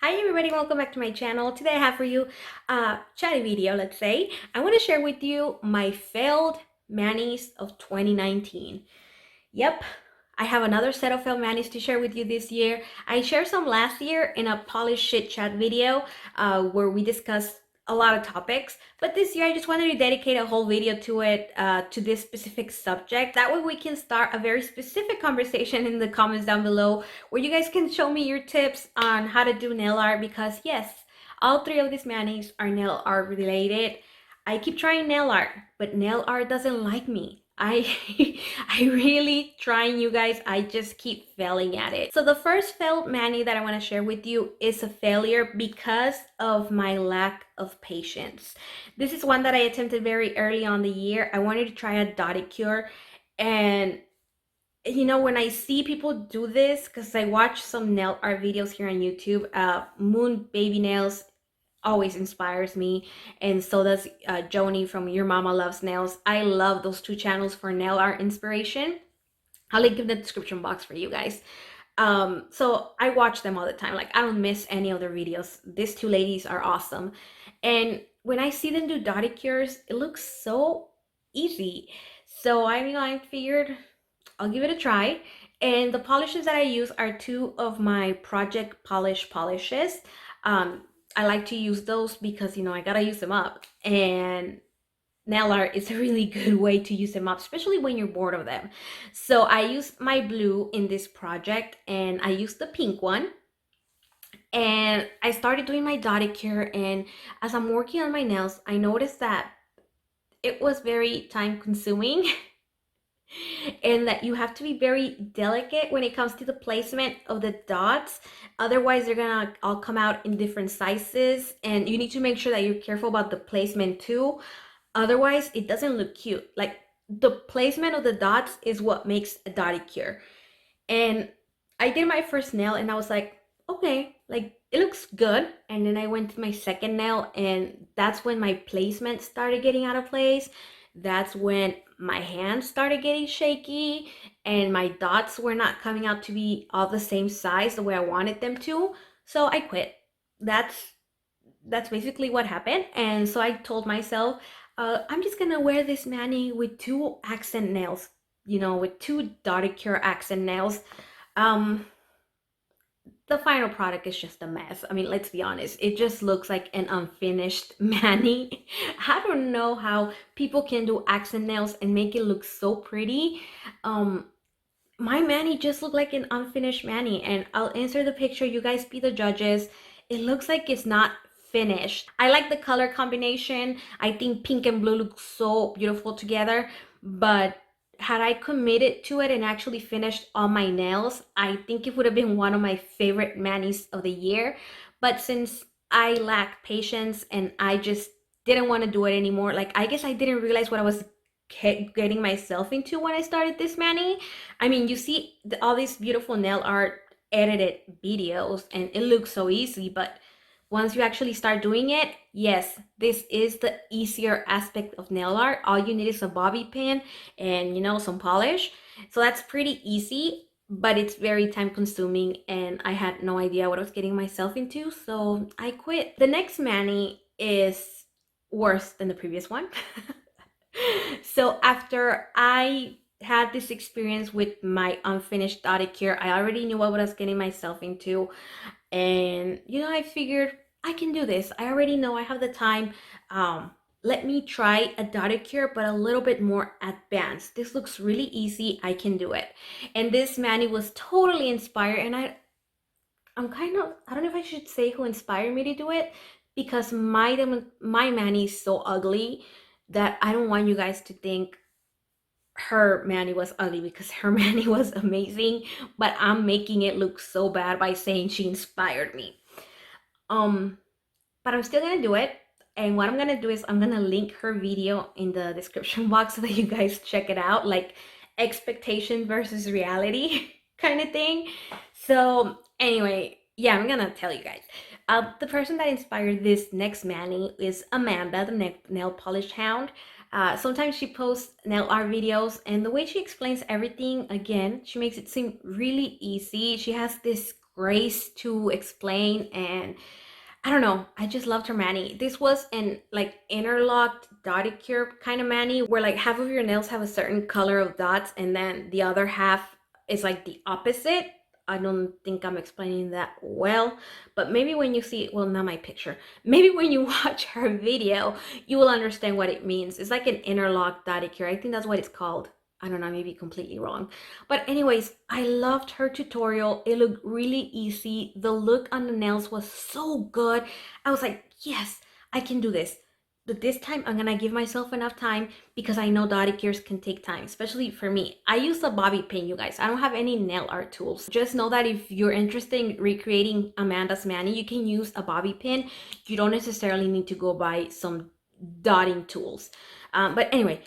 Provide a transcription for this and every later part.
Hi everybody, welcome back to my channel. Today I have for you a chatty video, let's say. I want to share with you my failed manis of 2019. Yep, I have another set of failed manis to share with you this year. I shared some last year in a Polish chit chat video where we discussed a lot of topics, but this year I just wanted to dedicate a whole video to it, to this specific subject. That way we can start a very specific conversation in the comments down below where you guys can show me your tips on how to do nail art, because yes, all three of these manis are nail art related. I keep trying nail art, but nail art doesn't like me. I really trying, you guys. I just keep failing at it. So the first failed mani that I want to share with you is a failure because of my lack of patience. This is one that I attempted very early on the year. I wanted to try a dotted cure, and you know, when I see people do this, because I watch some nail art videos here on YouTube, Moon Baby Nails always inspires me, and so does Joanie from Your Mama Loves Nails. I love those two channels for nail art inspiration. I'll link in the description box for you guys. So I watch them all the time. Like, I don't miss any of their videos. These two ladies are awesome, and when I see them do dotted cures, it looks so easy. So I figured I'll give it a try. And the polishes that I use are two of my Project Polish polishes. I like to use those because, you know, I gotta use them up. And nail art is a really good way to use them up, especially when you're bored of them. So I use my blue in this project, and I use the pink one. And I started doing my dotted cure, and as I'm working on my nails, I noticed that it was very time consuming and that you have to be very delicate when it comes to the placement of the dots. Otherwise, they're gonna all come out in different sizes, and you need to make sure that you're careful about the placement too. Otherwise, it doesn't look cute. Like, the placement of the dots is what makes a dotted cure. And I did my first nail and I was like, okay, like it looks good. And then I went to my second nail, and that's when my placement started getting out of place. That's when my hands started getting shaky, and my dots were not coming out to be all the same size the way I wanted them to. So I quit. That's basically what happened. And so I told myself, I'm just gonna wear this mani with two accent nails, you know, with two dotted cure accent nails. um the final product is just a mess. I mean, let's be honest, it just looks like an unfinished mani. I don't know how people can do accent nails and make it look so pretty. My mani just looked like an unfinished mani, and I'll insert the picture, you guys be the judges. It looks like it's not finished. I like the color combination. I think pink and blue look so beautiful together, but had I committed to it and actually finished all my nails, I think it would have been one of my favorite manis of the year. But since I lack patience and I just didn't want to do it anymore, like, I guess I didn't realize what I was getting myself into when I started this mani. I mean, you see all these beautiful nail art edited videos and it looks so easy, but once you actually start doing it, yes, this is the easier aspect of nail art. All you need is a bobby pin and, you know, some polish. So that's pretty easy, but it's very time consuming, and I had no idea what I was getting myself into, so I quit. The next mani is worse than the previous one. So after I had this experience with my unfinished dotted cure, I already knew what I was getting myself into. And, you know, I figured I can do this. I already know I have the time. Let me try a dotted cure, but a little bit more advanced. This looks really easy. I can do it. And this mani was totally inspired. And I'm kind of, I don't know if I should say who inspired me to do it, because my mani is so ugly that I don't want you guys to think her mani was ugly, because her mani was amazing, but I'm making it look so bad by saying she inspired me. But I'm still gonna do it. And what I'm gonna do is I'm gonna link her video in the description box so that you guys check it out, like expectation versus reality kind of thing. So anyway, yeah, I'm gonna tell you guys. The person that inspired this next mani is Amanda, the nail polish hound. Sometimes she posts nail art videos, and the way she explains everything, again, she makes it seem really easy. She has this grace to explain, and I don't know, I just loved her mani. This was an like interlocked dotticure kind of mani where like half of your nails have a certain color of dots and then the other half is like the opposite. I don't think I'm explaining that well, but maybe when you see, well, not my picture, maybe when you watch her video, you will understand what it means. It's like an interlocked dotticure. I think that's what it's called. I don't know, maybe completely wrong. But anyways, I loved her tutorial. It looked really easy. The look on the nails was so good. I was like, yes, I can do this. But this time I'm gonna give myself enough time because I know dotticures can take time, especially for me. I use a bobby pin, you guys. I don't have any nail art tools. Just know that if you're interested in recreating Amanda's mani, you can use a bobby pin. You don't necessarily need to go buy some dotting tools. But anyway,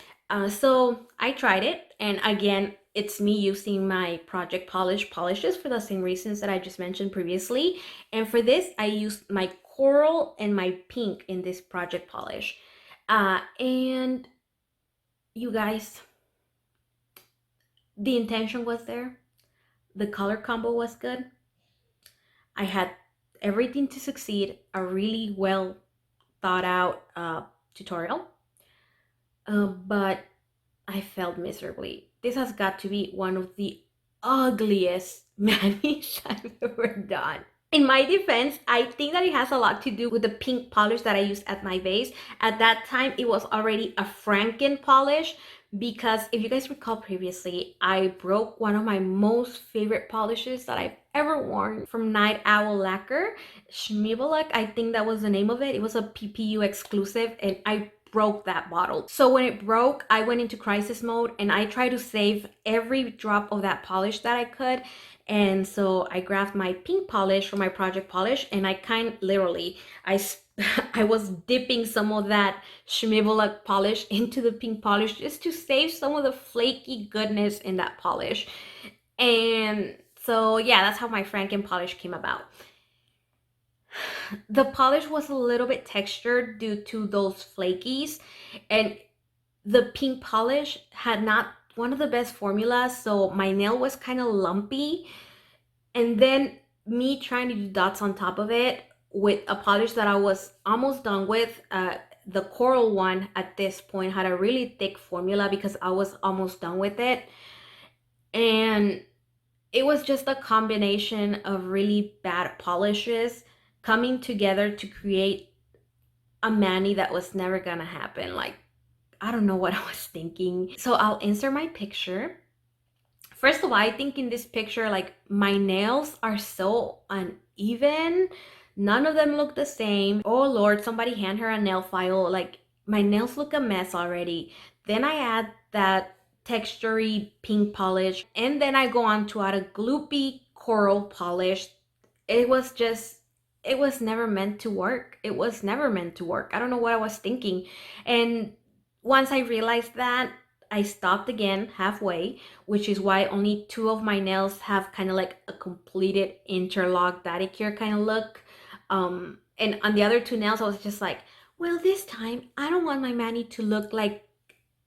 so I tried it, and again, it's me using my Project Polish polishes for the same reasons that I just mentioned previously. And for this, I used my coral and my pink in this Project Polish. And you guys, the intention was there. The color combo was good. I had everything to succeed, a really well thought out tutorial. But I failed miserably. This has got to be one of the ugliest manis I've ever done. In my defense, I think that it has a lot to do with the pink polish that I used at my base. At that time, it was already a Franken Polish because if you guys recall previously, I broke one of my most favorite polishes that I've ever worn from Night Owl Lacquer. Schmibelek, I think that was the name of it. It was a PPU exclusive, and I broke that bottle. So when it broke, I went into crisis mode and I tried to save every drop of that polish that I could. And so I grabbed my pink polish from my Project Polish and I literally, I was dipping some of that Schmibelek polish into the pink polish just to save some of the flaky goodness in that polish. And so yeah, that's how my Franken polish came about. The polish was a little bit textured due to those flakies, and the pink polish had not one of the best formulas, so my nail was kind of lumpy. And then me trying to do dots on top of it with a polish that I was almost done with, the coral one at this point had a really thick formula because I was almost done with it. And it was just a combination of really bad polishes coming together to create a mani that was never gonna happen. Like, I don't know what I was thinking. So I'll insert my picture. First of all, I think in this picture, like, my nails are so uneven. None of them look the same. Oh Lord, somebody hand her a nail file. Like, my nails look a mess already. Then I add that textury pink polish, and then I go on to add a gloopy coral polish. It was never meant to work. It was never meant to work. I don't know what I was thinking. And once I realized that, I stopped again halfway, which is why only two of my nails have kind of like a completed interlock dotticure kind of look. And on the other two nails, I was just like, well, this time I don't want my mani to look like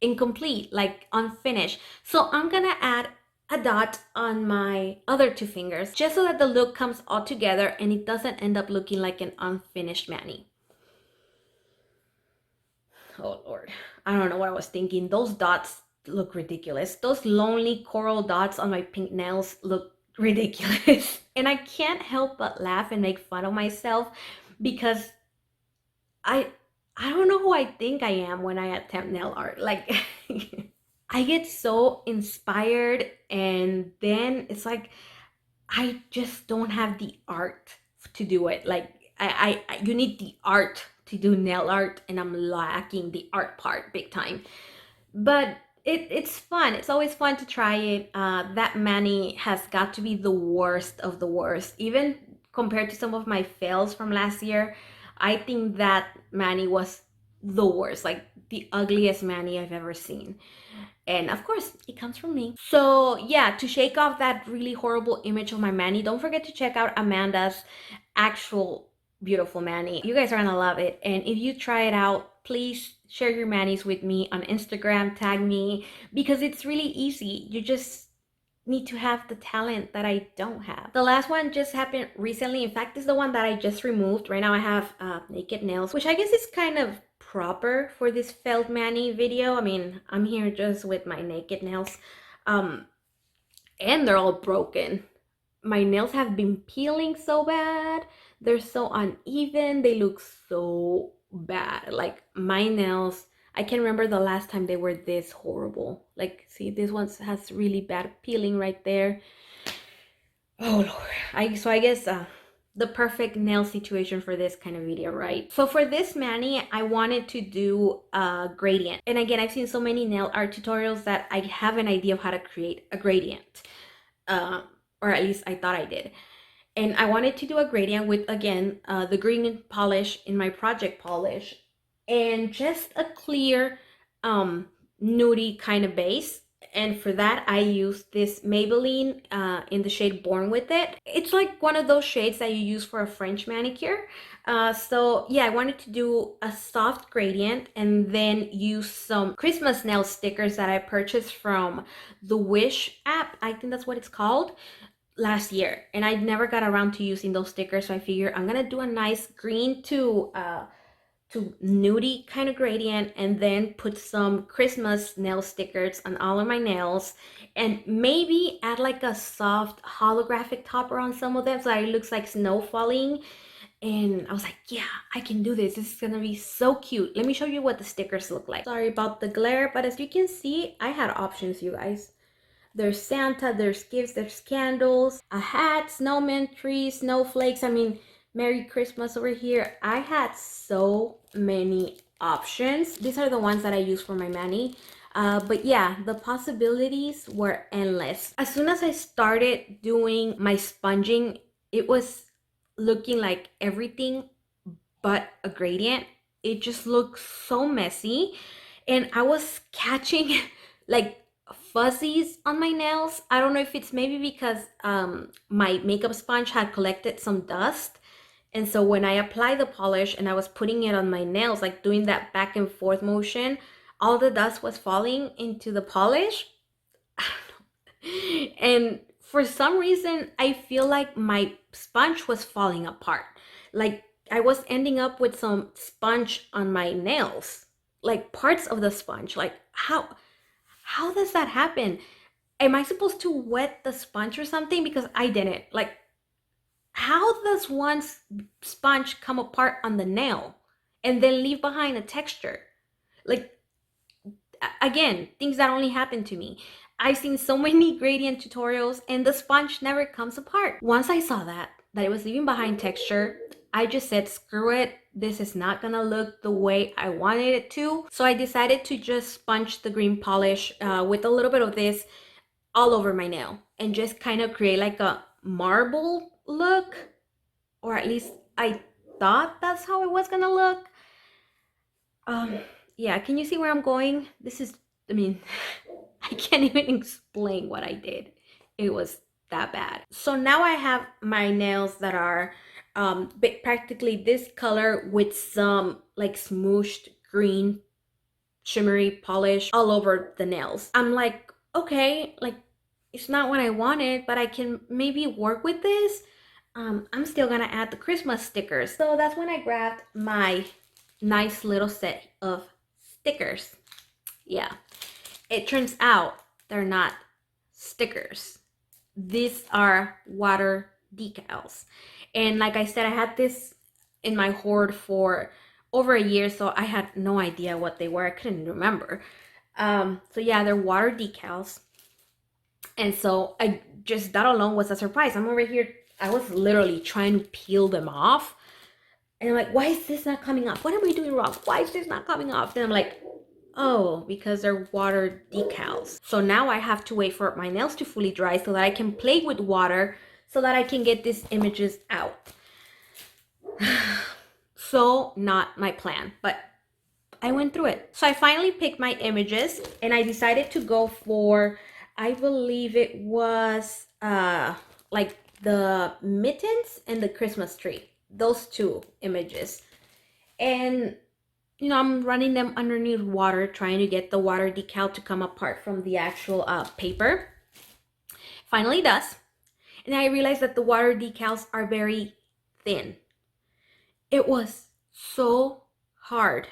incomplete, like unfinished. So I'm gonna add a dot on my other two fingers just so that the look comes all together and it doesn't end up looking like an unfinished mani. Oh Lord, I don't know what I was thinking. Those dots look ridiculous. Those lonely coral dots on my pink nails look ridiculous. And I can't help but laugh and make fun of myself because I don't know who I think I am when I attempt nail art. Like I get so inspired and then it's like I just don't have the art to do it. Like you need the art to do nail art, and I'm lacking the art part big time. But it's fun. It's always fun to try it. That mani has got to be the worst of the worst. Even compared to some of my fails from last year, I think that mani was the worst, like the ugliest mani I've ever seen. And of course, it comes from me. So yeah, to shake off that really horrible image of my mani, don't forget to check out Amanda's actual beautiful mani. You guys are gonna love it. And if you try it out, please share your manis with me on Instagram, tag me, because it's really easy. You just need to have the talent that I don't have. The last one just happened recently. In fact, it's the one that I just removed. Right now I have naked nails, which I guess is kind of proper for this felt mani video. I mean, I'm here just with my naked nails. And they're all broken. My nails have been peeling so bad. They're so uneven. They look so bad. Like my nails, I can't remember the last time they were this horrible. Like, see, this one has really bad peeling right there. Oh Lord. I guess the perfect nail situation for this kind of video, right? So for this mani, I wanted to do a gradient. And again, I've seen so many nail art tutorials that I have an idea of how to create a gradient. Or at least I thought I did. And I wanted to do a gradient with, again, the green polish in my project polish and just a clear nudie kind of base. And for that, I used this Maybelline in the shade Born With It. It's like one of those shades that you use for a French manicure. So yeah, I wanted to do a soft gradient and then use some Christmas nail stickers that I purchased from the Wish app. I think that's what it's called. Last year, and I never got around to using those stickers, so I figure I'm gonna do a nice green to nudie kind of gradient and then put some Christmas nail stickers on all of my nails and maybe add like a soft holographic topper on some of them so that it looks like snow falling. And I was like, yeah, I can do this. This is gonna be so cute. Let me show you what the stickers look like. Sorry about the glare, but as you can see, I had options, you guys. There's Santa, there's gifts, there's candles, a hat, snowman, trees, snowflakes. I mean, Merry Christmas over here. I had so many options. These are the ones that I use for my mani. But yeah, the possibilities were endless. As soon as I started doing my sponging, it was looking like everything but a gradient. It just looked so messy. And I was catching like fuzzies on my nails. I don't know if it's maybe because my makeup sponge had collected some dust, and so when I applied the polish and I was putting it on my nails, like doing that back and forth motion, all the dust was falling into the polish. And for some reason I feel like my sponge was falling apart. Like I was ending up with some sponge on my nails, like parts of the sponge. Like how does that happen? Am I supposed to wet the sponge or something? Because I didn't. Like, how does one sponge come apart on the nail and then leave behind a texture? Like, again, things that only happen to me. I've seen so many gradient tutorials and the sponge never comes apart. Once I saw that it was leaving behind texture, I just said, screw it. This is not gonna look the way I wanted it to. So I decided to just sponge the green polish with a little bit of this all over my nail and just kind of create like a marble look, or at least I thought that's how it was gonna look. Yeah, can you see where I'm going? This is, I mean, I can't even explain what I did. It was that bad. So now I have my nails that are practically this color with some like smooshed green shimmery polish all over the nails. I'm like, okay, like it's not what I wanted, but I can maybe work with this. I'm still gonna add the Christmas stickers. So that's when I grabbed my nice little set of stickers. Yeah, it turns out they're not stickers. These are water decals. And like I said, I had this in my hoard for over a year, so I had no idea what they were. I couldn't remember. So yeah, they're water decals. And so I just, that alone was a surprise. I'm over here, I was literally trying to peel them off. And I'm like, why is this not coming off? What am I doing wrong? Why is this not coming off? Then I'm like, oh, because they're water decals. So now I have to wait for my nails to fully dry so that I can play with water so that I can get these images out. So not my plan, but I went through it. So I finally picked my images and I decided to go for, I believe it was like the mittens and the Christmas tree. Those two images. And you know, I'm running them underneath water, trying to get the water decal to come apart from the actual paper. Finally does. And I realized that the water decals are very thin. It was so hard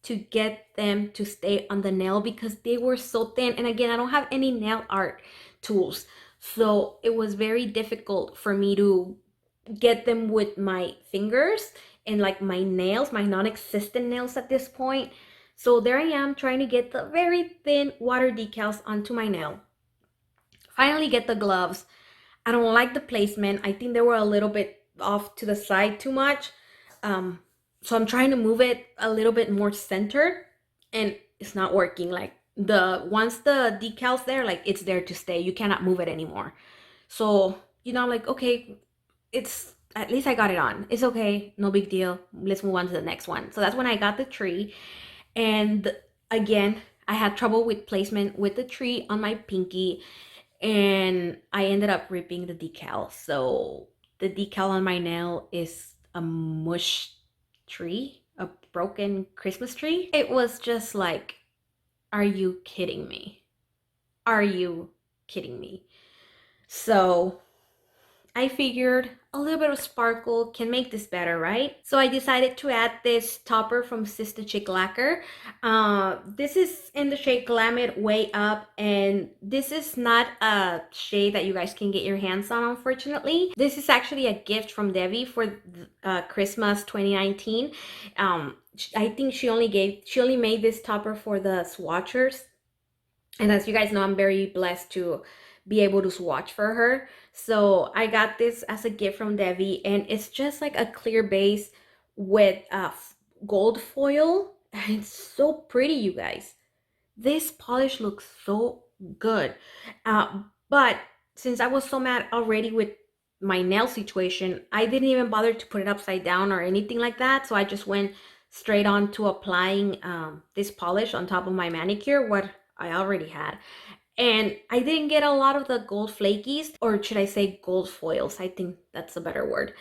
to get them to stay on the nail because they were so thin. And again, I don't have any nail art tools. So it was very difficult for me to get them with my fingers and like my nails, my non-existent nails at this point. So there I am trying to get the very thin water decals onto my nail. Finally get the gloves. I don't like the placement. I think they were a little bit off to the side too much. So I'm trying to move it a little bit more centered and it's not working. Like once the decal's there, like it's there to stay. You cannot move it anymore. So, you know, I'm like, okay, it's at least I got it on. It's okay, no big deal. Let's move on to the next one. So that's when I got the tree. And again, I had trouble with placement with the tree on my pinky and I ended up ripping the decal. So the decal on my nail is a mush tree, a broken Christmas tree. It was just like, are you kidding me? Are you kidding me? So I figured a little bit of sparkle can make this better, right? So I decided to add this topper from Sister Chick Lacquer. This is in the shade Glam It Way Up, and this is not a shade that you guys can get your hands on, unfortunately. This is actually a gift from Debbie for Christmas 2019. I think she only made this topper for the swatchers. And as you guys know, I'm very blessed to be able to swatch for her. So I got this as a gift from Debbie, and it's just like a clear base with gold foil. And it's so pretty, you guys. This polish looks so good. But since I was so mad already with my nail situation, I didn't even bother to put it upside down or anything like that. So I just went straight on to applying this polish on top of my manicure, what I already had. And I didn't get a lot of the gold flakies, or should I say gold foils? I think that's a better word.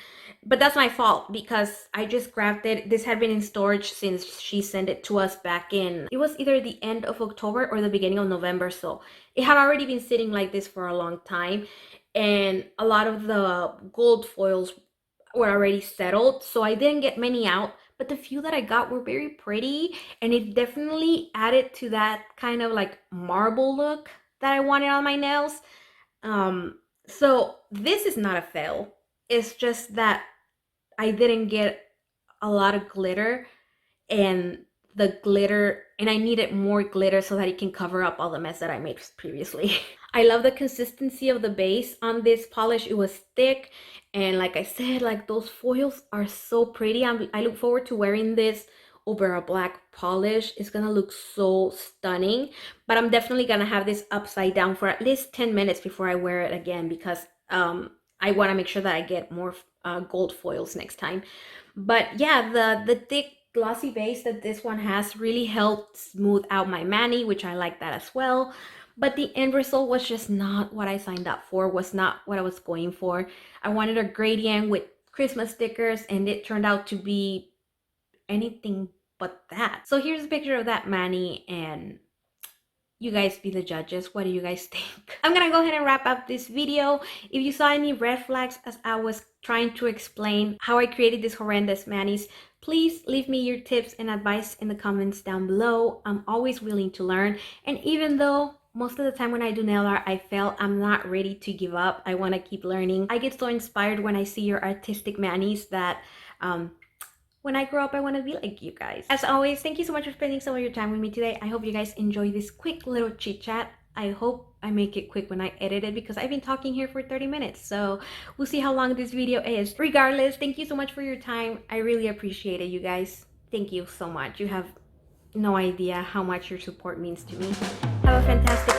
But that's my fault because I just grabbed it. This had been in storage since she sent it to us back in, it was either the end of October or the beginning of November. So it had already been sitting like this for a long time. And a lot of the gold foils were already settled. So I didn't get many out. But the few that I got were very pretty. And it definitely added to that kind of like marble look that I wanted on my nails. So this is not a fail. It's just that I didn't get a lot of glitter, and I needed more glitter so that it can cover up all the mess that I made previously. I love the consistency of the base on this polish. It was thick, and like I said, like those foils are so pretty. I look forward to wearing this over a black polish. It's gonna look so stunning, but I'm definitely gonna have this upside down for at least 10 minutes before I wear it again, because I want to make sure that I get more gold foils next time. But yeah, the thick glossy base that this one has really helped smooth out my mani, which I like that as well. But the end result was just not what I signed up for, was not what I was going for. I wanted a gradient with Christmas stickers, and it turned out to be anything but that. So here's a picture of that mani, and you guys be the judges. What do you guys think? I'm gonna go ahead and wrap up this video. If you saw any red flags as I was trying to explain how I created this horrendous manis, please leave me your tips and advice in the comments down below. I'm always willing to learn, and even though most of the time when I do nail art I fail, I'm not ready to give up. I want to keep learning. I get so inspired when I see your artistic manis that when I grow up, I want to be like you guys. As always, thank you so much for spending some of your time with me today. I hope you guys enjoy this quick little chit chat. I hope I make it quick when I edit it, because I've been talking here for 30 minutes. So we'll see how long this video is. Regardless, thank you so much for your time. I really appreciate it, you guys. Thank you so much. You have no idea how much your support means to me. Have a fantastic